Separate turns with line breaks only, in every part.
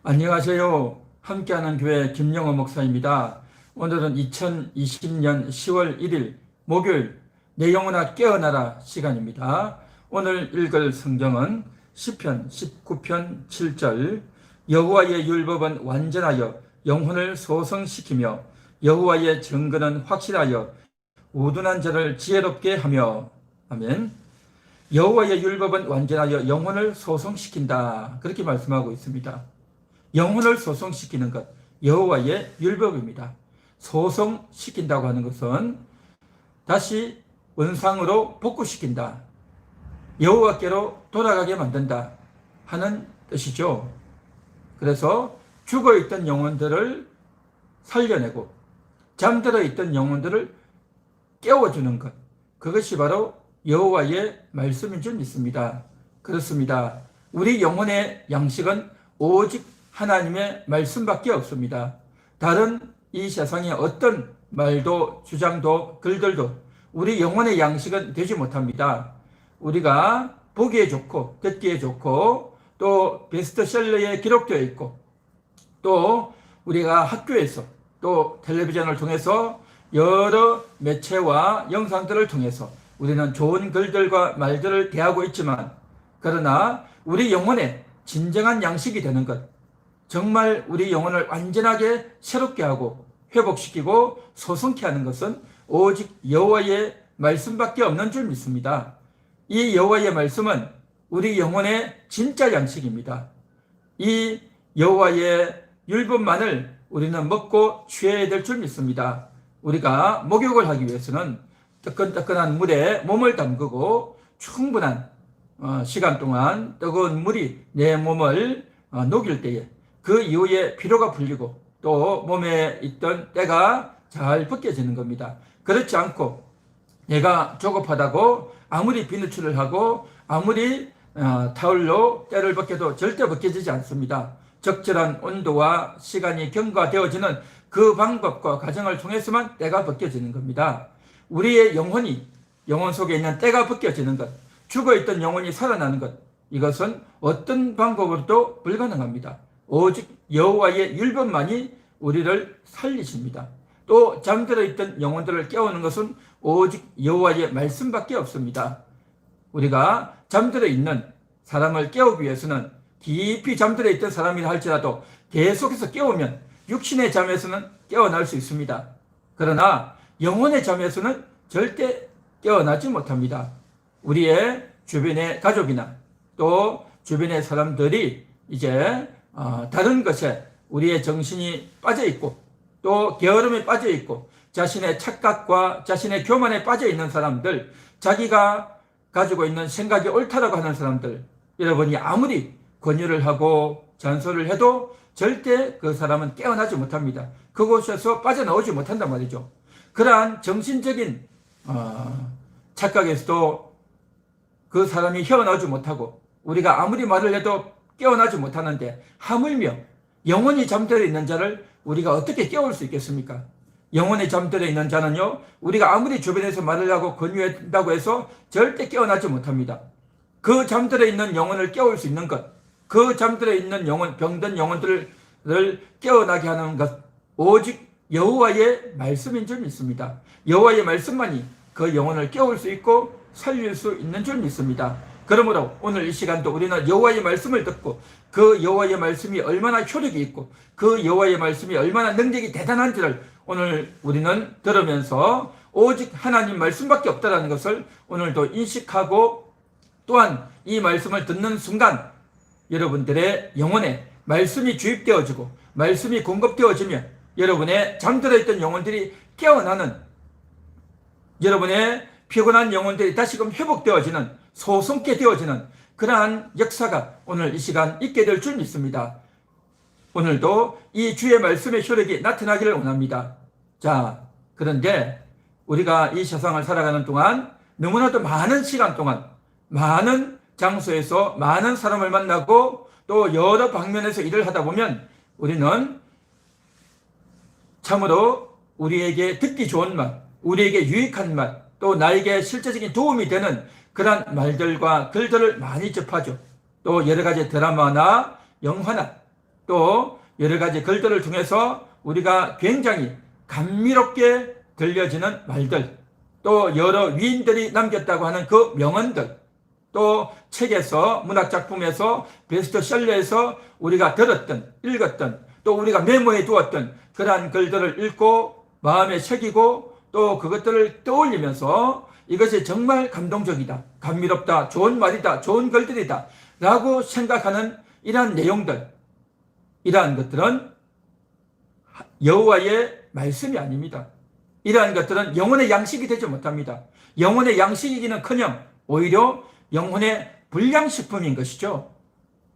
안녕하세요. 함께하는 교회 김영호 목사입니다. 오늘은 2020년 10월 1일 목요일 내 영혼아 깨어나라 시간입니다. 오늘 읽을 성경은 시편 19편 7절 여호와의 율법은 완전하여 영혼을 소성시키며 여호와의 증거는 확실하여 우둔한 자를 지혜롭게 하며 아멘. 여호와의 율법은 완전하여 영혼을 소성시킨다. 그렇게 말씀하고 있습니다. 영혼을 소성시키는 것, 여호와의 율법입니다. 소성시킨다고 하는 것은 다시 원상으로 복구시킨다. 여호와께로 돌아가게 만든다 하는 뜻이죠. 그래서 죽어있던 영혼들을 살려내고 잠들어 있던 영혼들을 깨워주는 것, 그것이 바로 여호와의 말씀인 줄 믿습니다. 그렇습니다. 우리 영혼의 양식은 오직 하나님의 말씀밖에 없습니다. 다른 이 세상의 어떤 말도 주장도 글들도 우리 영혼의 양식은 되지 못합니다. 우리가 보기에 좋고 듣기에 좋고 또 베스트셀러에 기록되어 있고 또 우리가 학교에서 또 텔레비전을 통해서 여러 매체와 영상들을 통해서 우리는 좋은 글들과 말들을 대하고 있지만 그러나 우리 영혼의 진정한 양식이 되는 것, 정말 우리 영혼을 완전하게 새롭게 하고 회복시키고 소성케 하는 것은 오직 여호와의 말씀밖에 없는 줄 믿습니다. 이 여호와의 말씀은 우리 영혼의 진짜 양식입니다. 이 여호와의 율법만을 우리는 먹고 취해야 될 줄 믿습니다. 우리가 목욕을 하기 위해서는 뜨끈뜨끈한 물에 몸을 담그고 충분한 시간 동안 뜨거운 물이 내 몸을 녹일 때에 그 이후에 피로가 풀리고 또 몸에 있던 때가 잘 벗겨지는 겁니다. 그렇지 않고 내가 조급하다고 아무리 비누칠을 하고 아무리 타올로 때를 벗겨도 절대 벗겨지지 않습니다. 적절한 온도와 시간이 경과되어지는 그 방법과 과정을 통해서만 때가 벗겨지는 겁니다. 우리의 영혼 속에 있는 때가 벗겨지는 것, 죽어있던 영혼이 살아나는 것, 이것은 어떤 방법으로도 불가능합니다. 오직 여호와의 율법만이 우리를 살리십니다. 또 잠들어 있던 영혼들을 깨우는 것은 오직 여호와의 말씀밖에 없습니다. 우리가 잠들어 있는 사람을 깨우기 위해서는 깊이 잠들어 있던 사람이라 할지라도 계속해서 깨우면 육신의 잠에서는 깨어날 수 있습니다. 그러나 영혼의 잠에서는 절대 깨어나지 못합니다. 우리의 주변의 가족이나 또 주변의 사람들이 이제 다른 것에 우리의 정신이 빠져있고 또 게으름에 빠져있고 자신의 착각과 자신의 교만에 빠져있는 사람들, 자기가 가지고 있는 생각이 옳다라고 하는 사람들, 여러분이 아무리 권유를 하고 잔소리를 해도 절대 그 사람은 깨어나지 못합니다. 그곳에서 빠져나오지 못한단 말이죠. 그러한 정신적인 착각에서도 그 사람이 헤어나오지 못하고 우리가 아무리 말을 해도 깨어나지 못하는데 하물며 영혼이 잠들어 있는 자를 우리가 어떻게 깨울 수 있겠습니까? 영혼이 잠들어 있는 자는요, 우리가 아무리 주변에서 말을 하고 권유한다고 해서 절대 깨어나지 못합니다. 그 잠들어 있는 영혼을 깨울 수 있는 것, 그 잠들어 있는 영혼, 병든 영혼들을 깨어나게 하는 것, 오직 여호와의 말씀인 줄 믿습니다. 여호와의 말씀만이 그 영혼을 깨울 수 있고 살릴 수 있는 줄 믿습니다. 그러므로 오늘 이 시간도 우리는 여호와의 말씀을 듣고 그 여호와의 말씀이 얼마나 효력이 있고 그 여호와의 말씀이 얼마나 능력이 대단한지를 오늘 우리는 들으면서 오직 하나님 말씀밖에 없다는 것을 오늘도 인식하고 또한 이 말씀을 듣는 순간 여러분들의 영혼에 말씀이 주입되어지고 말씀이 공급되어지며 여러분의 잠들어 있던 영혼들이 깨어나는, 여러분의 피곤한 영혼들이 다시금 회복되어지는, 소성케 되어지는 그러한 역사가 오늘 이 시간 있게 될 줄 믿습니다. 오늘도 이 주의 말씀의 효력이 나타나기를 원합니다. 자, 그런데 우리가 이 세상을 살아가는 동안 너무나도 많은 시간 동안 많은 장소에서 많은 사람을 만나고 또 여러 방면에서 일을 하다 보면 우리는 참으로 우리에게 듣기 좋은 말, 우리에게 유익한 말, 또 나에게 실제적인 도움이 되는 그런 말들과 글들을 많이 접하죠. 또 여러 가지 드라마나 영화나 또 여러 가지 글들을 통해서 우리가 굉장히 감미롭게 들려지는 말들, 또 여러 위인들이 남겼다고 하는 그 명언들, 또 책에서, 문학작품에서, 베스트셀러에서 우리가 들었던, 읽었던, 또 우리가 메모해 두었던 그러한 글들을 읽고 마음에 새기고 또 그것들을 떠올리면서 이것이 정말 감동적이다, 감미롭다, 좋은 말이다, 좋은 글들이다 라고 생각하는 이러한 내용들, 이러한 것들은 여호와의 말씀이 아닙니다. 이러한 것들은 영혼의 양식이 되지 못합니다. 영혼의 양식이기는커녕 오히려 영혼의 불량식품인 것이죠.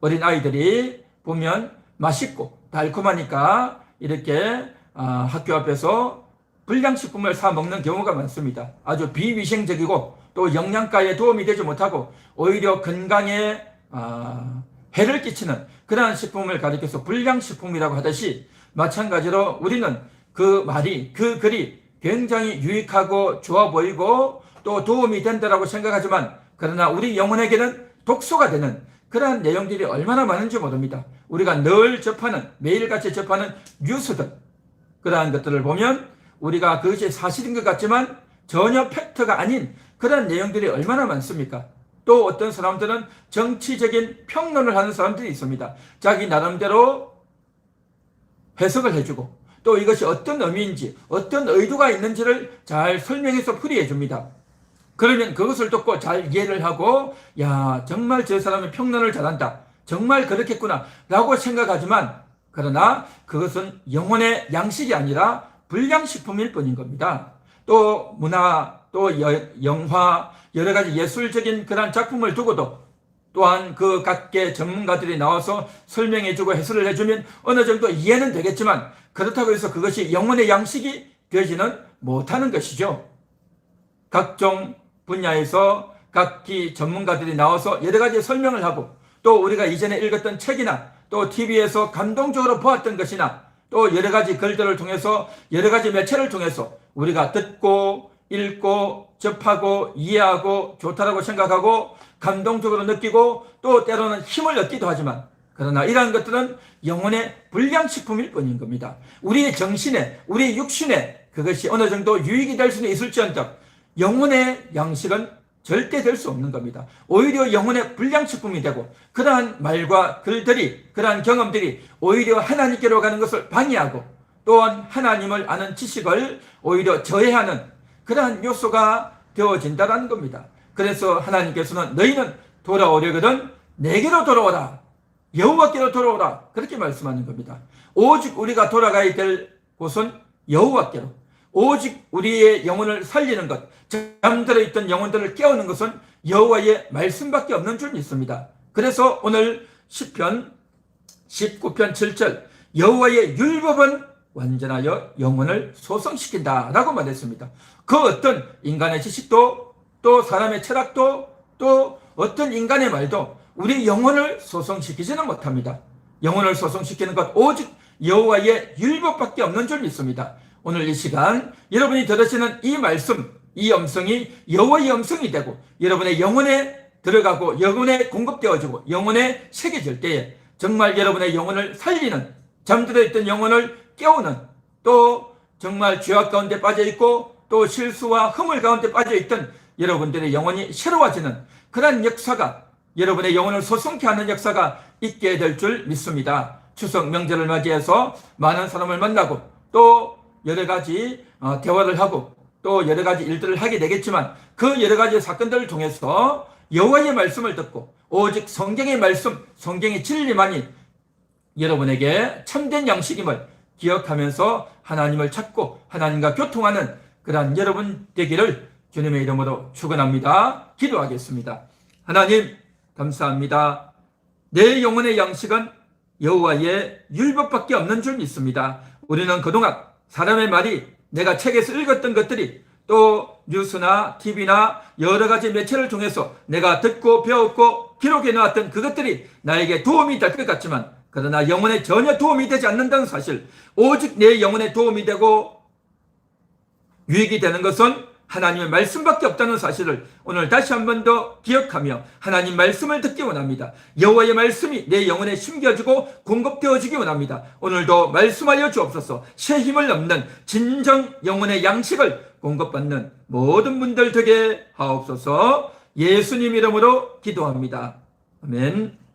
어린 아이들이 보면 맛있고 달콤하니까 이렇게 학교 앞에서 불량식품을 사 먹는 경우가 많습니다. 아주 비위생적이고 또 영양가에 도움이 되지 못하고 오히려 건강에 해를 끼치는 그러한 식품을 가리켜서 불량식품이라고 하듯이, 마찬가지로 우리는 그 말이, 그 글이 굉장히 유익하고 좋아 보이고 또 도움이 된다라고 생각하지만, 그러나 우리 영혼에게는 독소가 되는 그러한 내용들이 얼마나 많은지 모릅니다. 우리가 늘 접하는, 매일같이 접하는 뉴스들, 그러한 것들을 보면 우리가 그것이 사실인 것 같지만 전혀 팩트가 아닌 그러한 내용들이 얼마나 많습니까? 또 어떤 사람들은 정치적인 평론을 하는 사람들이 있습니다. 자기 나름대로 해석을 해주고 또 이것이 어떤 의미인지, 어떤 의도가 있는지를 잘 설명해서 풀이해 줍니다. 그러면 그것을 듣고 잘 이해를 하고, 야, 정말 저 사람이 평론을 잘한다, 정말 그렇겠구나 라고 생각하지만, 그러나 그것은 영혼의 양식이 아니라 불량식품일 뿐인 겁니다. 또 문화, 또 영화, 여러 가지 예술적인 그런 작품을 두고도 또한 그 각계 전문가들이 나와서 설명해주고 해설을 해주면 어느 정도 이해는 되겠지만, 그렇다고 해서 그것이 영혼의 양식이 되지는 못하는 것이죠. 각종 분야에서 각기 전문가들이 나와서 여러 가지 설명을 하고, 또 우리가 이전에 읽었던 책이나 또 TV에서 감동적으로 보았던 것이나 또 여러 가지 글들을 통해서, 여러 가지 매체를 통해서 우리가 듣고 읽고 접하고 이해하고 좋다라고 생각하고 감동적으로 느끼고 또 때로는 힘을 얻기도 하지만, 그러나 이러한 것들은 영혼의 불량식품일 뿐인 겁니다. 우리의 정신에, 우리의 육신에 그것이 어느 정도 유익이 될 수는 있을지언정 영혼의 양식은 절대 될 수 없는 겁니다. 오히려 영혼의 불량식품이 되고, 그러한 말과 글들이, 그러한 경험들이 오히려 하나님께로 가는 것을 방해하고, 또한 하나님을 아는 지식을 오히려 저해하는 그러한 요소가 되어진다는 겁니다. 그래서 하나님께서는 너희는 돌아오려거든 내게로 돌아오라, 여호와께로 돌아오라, 그렇게 말씀하는 겁니다. 오직 우리가 돌아가야 될 곳은 여호와께로, 오직 우리의 영혼을 살리는 것, 잠들어 있던 영혼들을 깨우는 것은 여호와의 말씀밖에 없는 줄 믿습니다. 그래서 오늘 시편 19편 7절, 여호와의 율법은 완전하여 영혼을 소성시킨다 라고 말했습니다. 그 어떤 인간의 지식도, 또 사람의 철학도, 또 어떤 인간의 말도 우리 영혼을 소성시키지는 못합니다. 영혼을 소성시키는 것 오직 여호와의 율법밖에 없는 줄 믿습니다. 오늘 이 시간 여러분이 들으시는 이 말씀, 이 음성이 여호와의 음성이 되고 여러분의 영혼에 들어가고 영혼에 공급되어지고 영혼에 새겨질 때에 정말 여러분의 영혼을 살리는, 잠들어 있던 영혼을 깨우는, 또 정말 죄악 가운데 빠져있고 또 실수와 허물 가운데 빠져있던 여러분들의 영혼이 새로워지는 그런 역사가, 여러분의 영혼을 소성케 하는 역사가 있게 될 줄 믿습니다. 추석 명절을 맞이해서 많은 사람을 만나고 또 여러 가지 대화를 하고 또 여러 가지 일들을 하게 되겠지만, 그 여러 가지 사건들을 통해서 여호와의 말씀을 듣고 오직 성경의 말씀, 성경의 진리만이 여러분에게 참된 양식임을 기억하면서 하나님을 찾고 하나님과 교통하는 그러한 여러분 되기를 주님의 이름으로 축원합니다. 기도하겠습니다. 하나님 감사합니다. 내 영혼의 양식은 여호와의 율법밖에 없는 줄 믿습니다. 우리는 그동안 사람의 말이, 내가 책에서 읽었던 것들이, 또 뉴스나 TV나 여러 가지 매체를 통해서 내가 듣고 배웠고 기록해 놓았던 그것들이 나에게 도움이 될 것 같지만, 그러나 영혼에 전혀 도움이 되지 않는다는 사실, 오직 내 영혼에 도움이 되고 유익이 되는 것은 하나님의 말씀밖에 없다는 사실을 오늘 다시 한 번 더 기억하며 하나님 말씀을 듣기 원합니다. 여호와의 말씀이 내 영혼에 심겨지고 공급되어지기 원합니다. 오늘도 말씀하여 주옵소서. 새 힘을 얻는 진정 영혼의 양식을 공급받는 모든 분들 되게 하옵소서. 예수님 이름으로 기도합니다. 아멘.